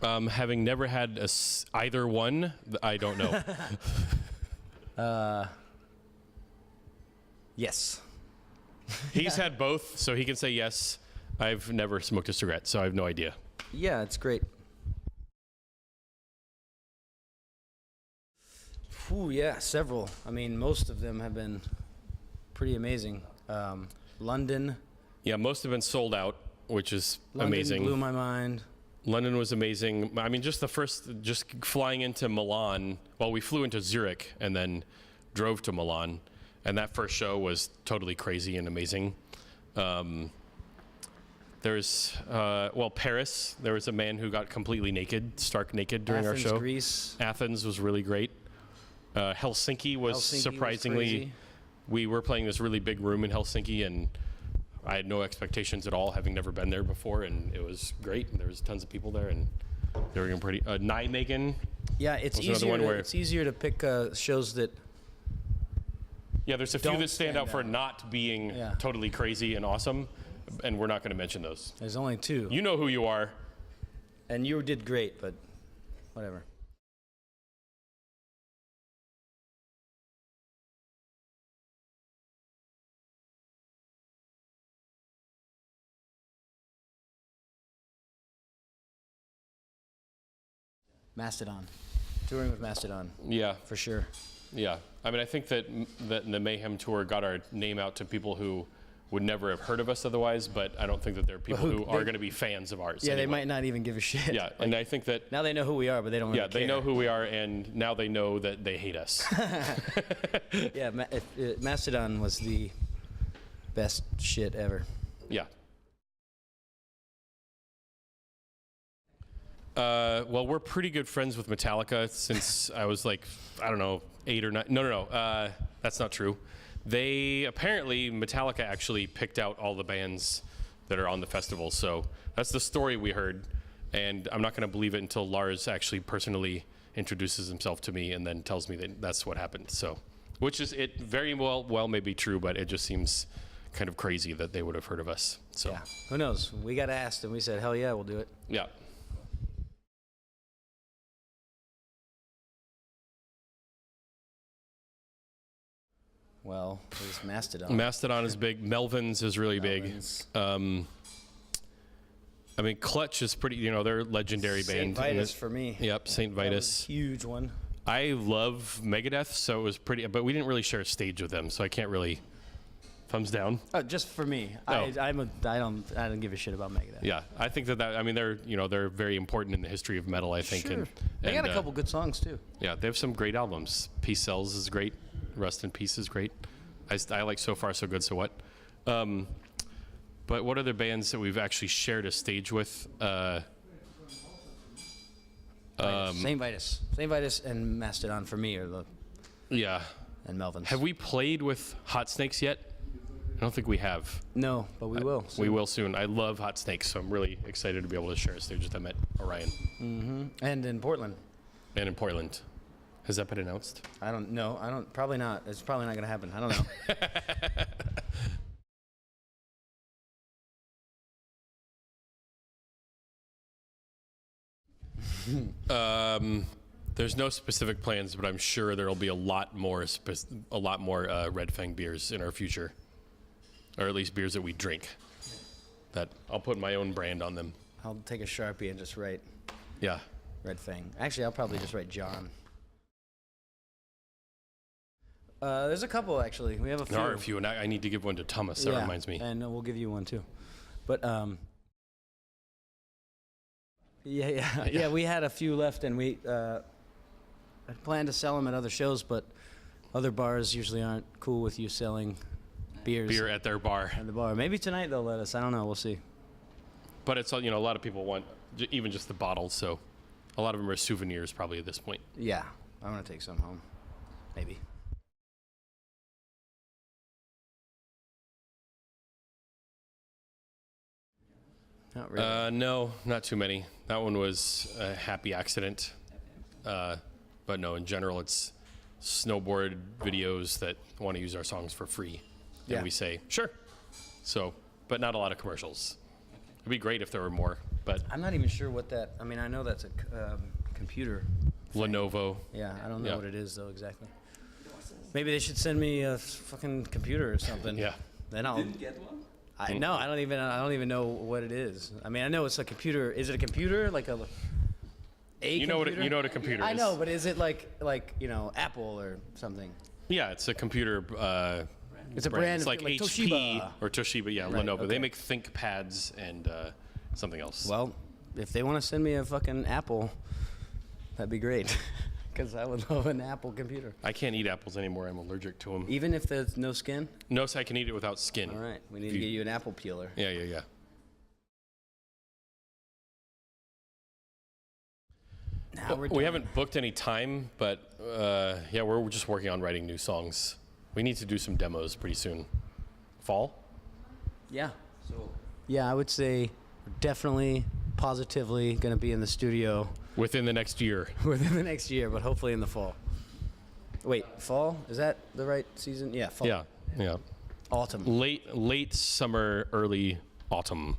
Having never had either one, I don't know. Yes. He's had both, so he can say yes. I've never smoked a cigarette, so I have no idea. Yeah, it's great. Ooh, yeah, several. I mean, most of them have been pretty amazing. London. Yeah, most have been sold out, which is London amazing. blew my mind. London was amazing. I mean, just flying into Milan. Well, we flew into Zurich and then drove to Milan, and that first show was totally crazy and amazing. There's Paris. There was a man who got completely naked, stark naked during our show. Greece. Athens was really great. Helsinki was surprisingly. We were playing this really big room in Helsinki, and I had no expectations at all, having never been there before, and it was great. There was tons of people there, and they were going pretty. Nijmegen. Yeah, it's easier to pick shows that. Yeah, there's a few that stand out for not being totally crazy and awesome, and we're not going to mention those. There's only two. You know who you are. And you did great, but whatever. Mastodon. Touring with Mastodon. Yeah. For sure. Yeah. I mean, I think that the Mayhem Tour got our name out to people who would never have heard of us otherwise, but I don't think that there are people who are going to be fans of ours. Yeah, anyway. They might not even give a shit. Yeah, and I think that... Now they know who we are, but they don't really care. Yeah, they know who we are, and now they know that they hate us. Yeah, Mastodon was the best shit ever. Yeah. Well, we're pretty good friends with Metallica since I was like, I don't know, 8 or 9. No, that's not true. Metallica actually picked out all the bands that are on the festival. So that's the story we heard. And I'm not going to believe it until Lars actually personally introduces himself to me and then tells me that that's what happened. So, which is, it very well may be true, but it just seems kind of crazy that they would have heard of us. So yeah, who knows? We got asked and we said, hell yeah, we'll do it. Yeah. Well, there's Mastodon. Mastodon is big. Melvins is really big. I mean, Clutch is pretty, they're a legendary band. St. Vitus for me. Yep, St. Vitus. Huge one. I love Megadeth, so it was pretty, but we didn't really share a stage with them, so I can't really, thumbs down. Oh, just for me. No. I don't give a shit about Megadeth. Yeah, I think I mean, they're very important in the history of metal, I think. Sure. And they got a couple good songs, too. Yeah, they have some great albums. Peace Sells is great. Rust in Peace is great. I like So Far So Good So What. But what other bands that we've actually shared a stage with? St. Vitus. St. Vitus and Mastodon for me are the... Yeah. And Melvins. Have we played with Hot Snakes yet? I don't think we have. No, but we will soon. We will soon. I love Hot Snakes, so I'm really excited to be able to share a stage with them at Orion. Mm-hmm. And in Portland. And in Portland. Has that been announced? I don't know. Probably not. It's probably not going to happen. I don't know. There's no specific plans, but I'm sure there'll be a lot more Red Fang beers in our future, or at least beers that we drink. That I'll put my own brand on them. I'll take a Sharpie and just write. Yeah. Red Fang. Actually, I'll probably just write John. There's a couple, actually. We have a few. There are a few, and I need to give one to Thomas. That reminds me. And we'll give you one, too. But, yeah, we had a few left, and we had planned to sell them at other shows, but other bars usually aren't cool with you selling beer at their bar. At the bar. Maybe tonight they'll let us. I don't know. We'll see. But it's, a lot of people want even just the bottles, so a lot of them are souvenirs probably at this point. Yeah. I'm going to take some home. Maybe. Not really. No, not too many. That one was a happy accident. But no, in general, it's snowboard videos that want to use our songs for free. And we say, sure. So, but not a lot of commercials. It'd be great if there were more. but I'm not even sure what that. I mean, I know that's a computer. Lenovo. Yeah, I don't know Yeah. what it is though exactly. Maybe they should send me a fucking computer or something. Yeah. Then I'll. Didn't get one? I don't even know what it is. I mean, I know it's a computer. Is it a computer like a? You know computer? what a computer is. I know, but is it like Apple or something? Yeah, it's a computer. It's a brand. It's like like HP Toshiba. or Toshiba. Yeah, Right, Lenovo. okay. They make ThinkPads and something else. Well, if they want to send me a fucking Apple, that'd be great. Because I would love an Apple computer. I can't eat apples anymore. I'm allergic to them. Even if there's no skin? No, so I can eat it without skin. All right, we need to get you an apple peeler. Yeah. Now we're We done. haven't booked any time, but yeah, we're just working on writing new songs. We need to do some demos pretty soon. Fall? Yeah. Yeah, I would say we're definitely, positively going to be in the studio Within the next year. within the next year, but hopefully in the fall. Wait, fall? Is that the right season? Yeah, fall. Yeah. Autumn. Late summer, early autumn.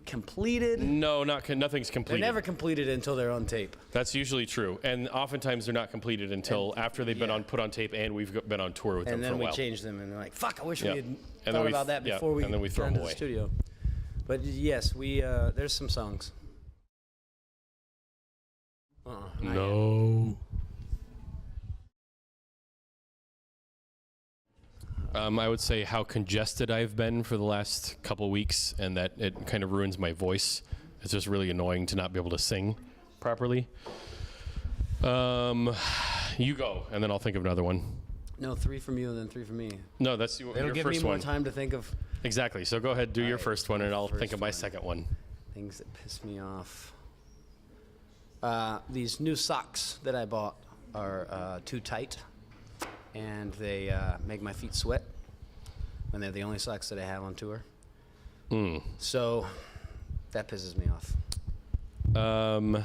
Completed? No, nothing's They're completed. never completed until they're on tape. That's usually true, and oftentimes they're not completed until after they've been put on tape, and we've been on tour with them And for then a we while. change them, and they're like, "Fuck! I wish Yeah. we had And then thought we about that before we and then we throw got them into the away. studio." But yes, we there's some songs. Not yet. No. I would say how congested I've been for the last couple weeks, and that it kind of ruins my voice. It's just really annoying to not be able to sing properly. You go, and then I'll think of another one. No, 3 from you and then 3 from me. No, that's It'll your give me first more one. time to think of Exactly. So go ahead, do your right, first one, and I'll think first of my one. second one. things that piss me off. These new socks that I bought are too tight, and they make my feet sweat, and they're the only socks that I have on tour. So that pisses me off. I'm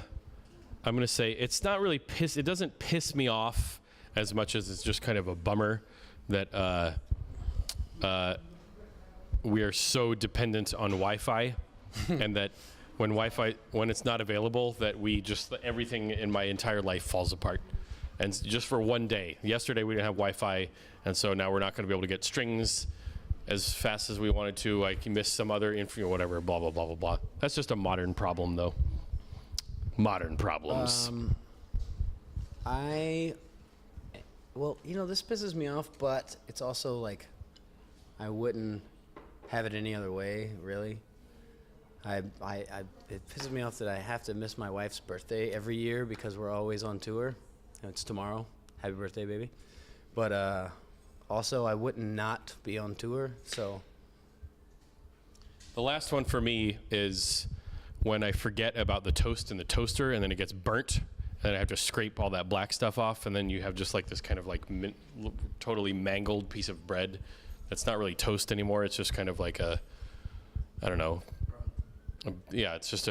gonna say it's not really piss. It doesn't piss me off as much as it's just kind of a bummer that we are so dependent on Wi-Fi, and that when it's not available, that everything in my entire life falls apart. And just for one day. Yesterday we didn't have Wi-Fi, and so now we're not going to be able to get strings as fast as we wanted to. I can miss some other info, whatever. Blah blah blah blah blah. That's just a modern problem, though. Modern problems. Well, this pisses me off, but it's also like I wouldn't have it any other way, really. It pisses me off that I have to miss my wife's birthday every year because we're always on tour. It's tomorrow. Happy birthday, baby. But also, I wouldn't not be on tour, so. The last one for me is when I forget about the toast in the toaster, and then it gets burnt, and I have to scrape all that black stuff off, and then you have just like this kind of like totally mangled piece of bread that's not really toast anymore. It's just kind of like I don't know. Yeah, it's just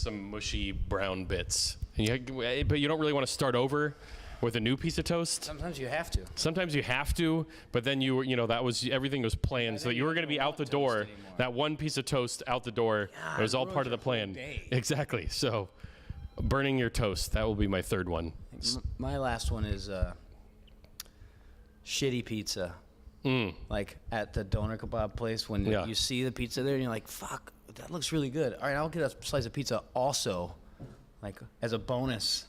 some mushy brown bits. But you don't really want to start over with a new piece of toast. Sometimes you have to. Sometimes you have to, but then everything was planned so that you were going to be out the door. That one piece of toast out the door, it was all part of the plan. Exactly. So, burning your toast, that will be my third one. My last one is shitty pizza. Like at the doner kebab place, when you see the pizza there and you're like, fuck, that looks really good. All right, I'll get a slice of pizza also, like as a bonus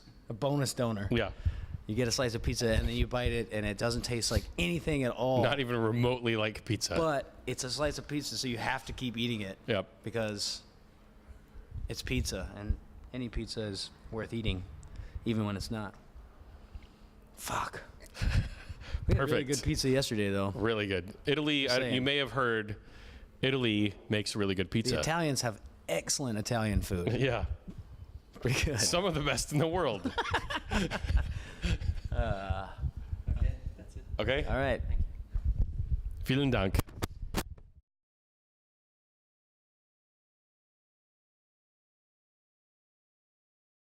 donor. Yeah. You get a slice of pizza and then you bite it and it doesn't taste like anything at all. Not even remotely like pizza. But it's a slice of pizza, so you have to keep eating it. Yep. Because it's pizza, and any pizza is worth eating, even when it's not. Fuck. We had really good pizza yesterday, though. Really good. Italy, you may have heard, Italy makes really good pizza. The Italians have excellent Italian food. Yeah. Pretty good. Some of the best in the world. Okay, that's it. Okay? All right. Vielen Dank.